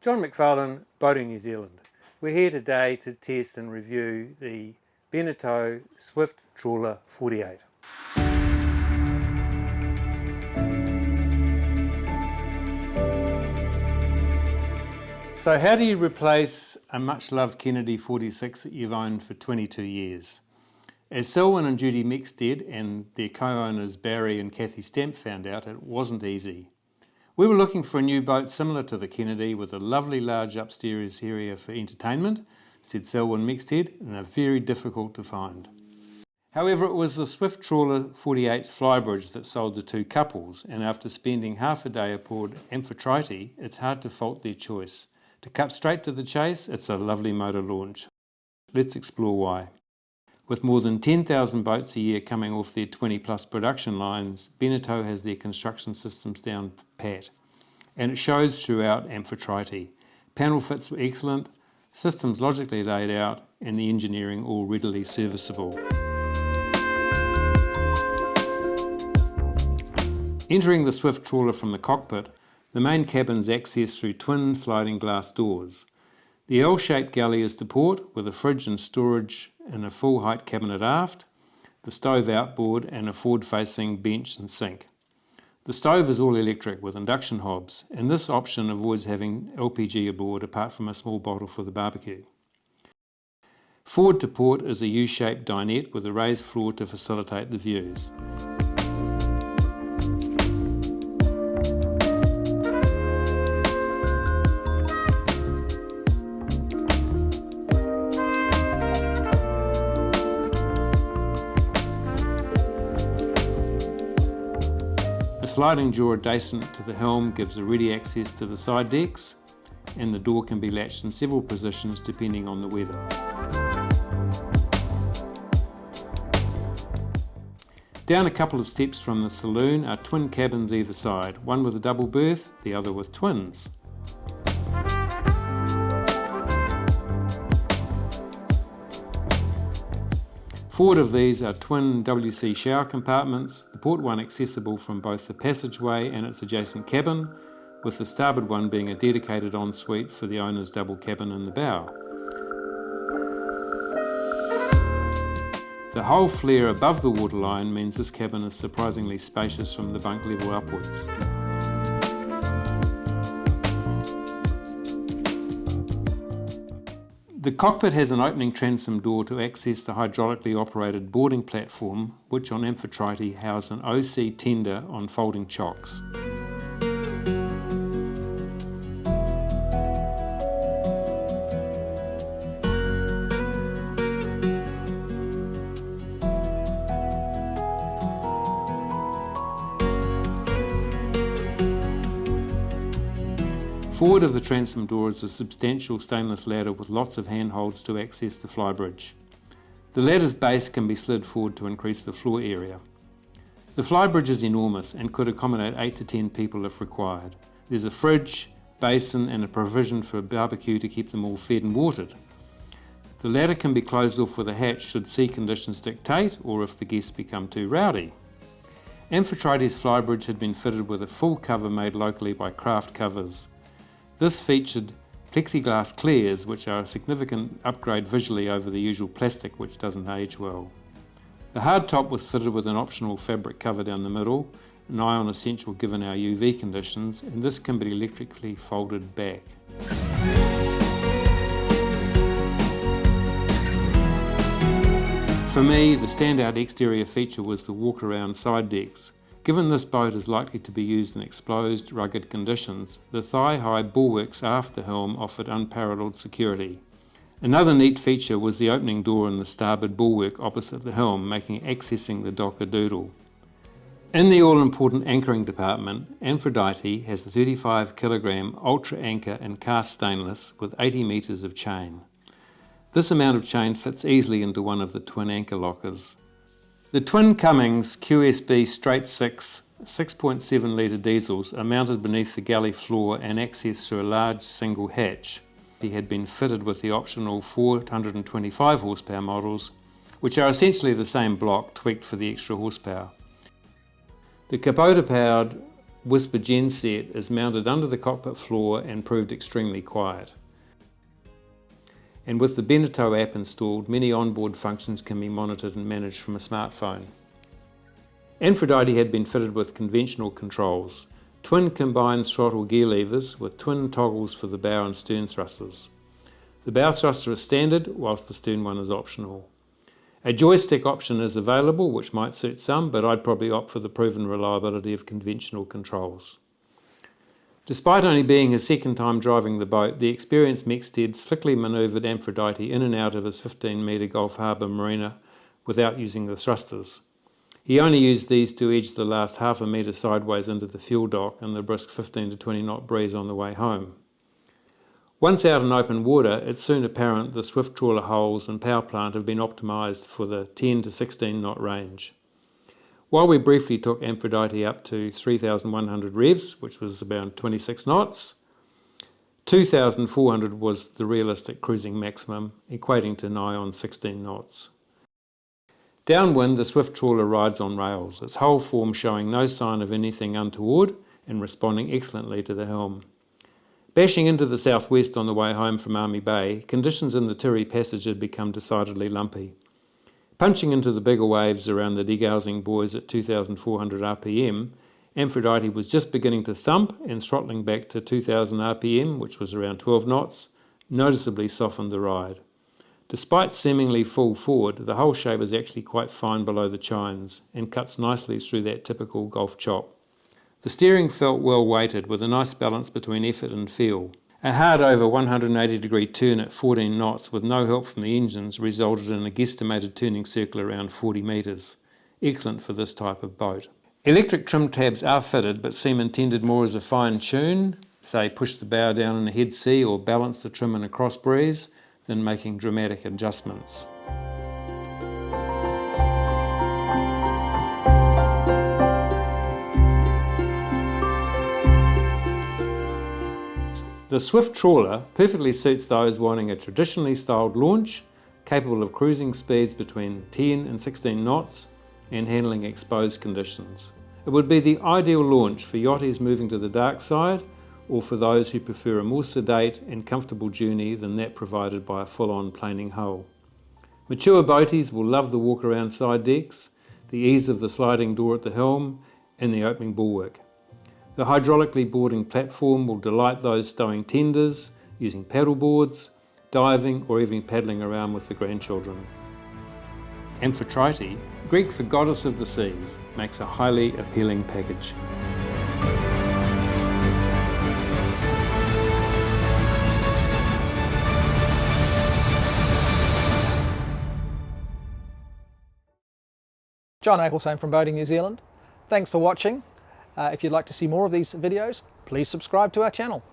John Mcfarlane, Boating New Zealand. We're here today to test and review the Beneteau Swift Trawler 48. So how do you replace a much loved Kennedy 46 that you've owned for 22 years? As Selwyn and Judy Mix did, and their co-owners Barry and Kathy Stamp found out, it wasn't easy. We were looking for a new boat similar to the Kennedy with a lovely large upstairs area for entertainment, said Selwyn Mixted, and are very difficult to find. However, it was the Swift Trawler 48's Flybridge that sold the two couples, and after spending half a day aboard Amphitrite, it's hard to fault their choice. To cut straight to the chase, it's a lovely motor launch. Let's explore why. With more than 10,000 boats a year coming off their 20-plus production lines, Beneteau has their construction systems down pat, and it shows throughout Amphitrite. Panel fits were excellent, systems logically laid out, and the engineering all readily serviceable. Entering the Swift Trawler from the cockpit, the main cabin's accessed through twin sliding glass doors. The L-shaped galley is to port, with a fridge and storage and a full-height cabinet aft, the stove outboard and a forward-facing bench and sink. The stove is all electric with induction hobs, and this option avoids having LPG aboard apart from a small bottle for the barbecue. Forward to port is a U-shaped dinette with a raised floor to facilitate the views. A sliding door adjacent to the helm gives a ready access to the side decks, and the door can be latched in several positions depending on the weather. Down a couple of steps from the saloon are twin cabins either side, one with a double berth, the other with twins. Forward of these are twin WC shower compartments, the port one accessible from both the passageway and its adjacent cabin, with the starboard one being a dedicated ensuite for the owner's double cabin in the bow. The whole flare above the waterline means this cabin is surprisingly spacious from the bunk level upwards. The cockpit has an opening transom door to access the hydraulically operated boarding platform, which on Amphitrite house an OC tender on folding chocks. Forward of the transom door is a substantial stainless ladder with lots of handholds to access the flybridge. The ladder's base can be slid forward to increase the floor area. The flybridge is enormous and could accommodate 8 to 10 people if required. There's a fridge, basin and a provision for a barbecue to keep them all fed and watered. The ladder can be closed off with a hatch should sea conditions dictate or if the guests become too rowdy. Amphitrite's flybridge had been fitted with a full cover made locally by Craft Covers. This featured plexiglass clears, which are a significant upgrade visually over the usual plastic, which doesn't age well. The hardtop was fitted with an optional fabric cover down the middle, an ion essential given our UV conditions, and this can be electrically folded back. For me, the standout exterior feature was the walk-around side decks. Given this boat is likely to be used in exposed, rugged conditions, the thigh-high bulwarks aft the helm offered unparalleled security. Another neat feature was the opening door in the starboard bulwark opposite the helm, making accessing the dock a doodle. In the all-important anchoring department, Aphrodite has a 35 kg ultra anchor in cast stainless with 80 metres of chain. This amount of chain fits easily into one of the twin anchor lockers. The twin Cummins QSB straight 6.7 litre diesels are mounted beneath the galley floor and accessed through a large single hatch. They had been fitted with the optional 425 horsepower models, which are essentially the same block tweaked for the extra horsepower. The Kubota-powered whisper genset is mounted under the cockpit floor and proved extremely quiet. And with the Beneteau app installed, many onboard functions can be monitored and managed from a smartphone. Aphrodite had been fitted with conventional controls, twin combined throttle gear levers with twin toggles for the bow and stern thrusters. The bow thruster is standard, whilst the stern one is optional. A joystick option is available, which might suit some, but I'd probably opt for the proven reliability of conventional controls. Despite only being his second time driving the boat, the experienced Mcstead slickly manoeuvred Aphrodite in and out of his 15-metre Gulf Harbour marina without using the thrusters. He only used these to edge the last half a metre sideways into the fuel dock in the brisk 15 to 20 knot breeze on the way home. Once out in open water, it's soon apparent the Swift Trawler hulls and power plant have been optimised for the 10 to 16 knot range. While we briefly took Aphrodite up to 3,100 revs, which was about 26 knots, 2,400 was the realistic cruising maximum, equating to nigh on 16 knots. Downwind, the Swift Trawler rides on rails, its hull form showing no sign of anything untoward and responding excellently to the helm. Bashing into the southwest on the way home from Army Bay, conditions in the Tirri Passage had become decidedly lumpy. Punching into the bigger waves around the degaussing buoys at 2,400 RPM, Aphrodite was just beginning to thump, and throttling back to 2,000 RPM, which was around 12 knots, noticeably softened the ride. Despite seemingly full forward, the hull shape is actually quite fine below the chines and cuts nicely through that typical Gulf chop. The steering felt well weighted with a nice balance between effort and feel. A hard over 180-degree turn at 14 knots with no help from the engines resulted in a guesstimated turning circle around 40 metres. Excellent for this type of boat. Electric trim tabs are fitted but seem intended more as a fine tune, say push the bow down in a head sea or balance the trim in a cross breeze, than making dramatic adjustments. The Swift Trawler perfectly suits those wanting a traditionally styled launch, capable of cruising speeds between 10 and 16 knots and handling exposed conditions. It would be the ideal launch for yachties moving to the dark side, or for those who prefer a more sedate and comfortable journey than that provided by a full-on planing hull. Mature boaties will love the walk-around side decks, the ease of the sliding door at the helm, and the opening bulwark. The hydraulically boarding platform will delight those stowing tenders, using paddle boards, diving, or even paddling around with the grandchildren. Aphrodite, Greek for goddess of the seas, makes a highly appealing package. John Mcfarlane from Boating New Zealand. Thanks for watching. If you'd like to see more of these videos, please subscribe to our channel.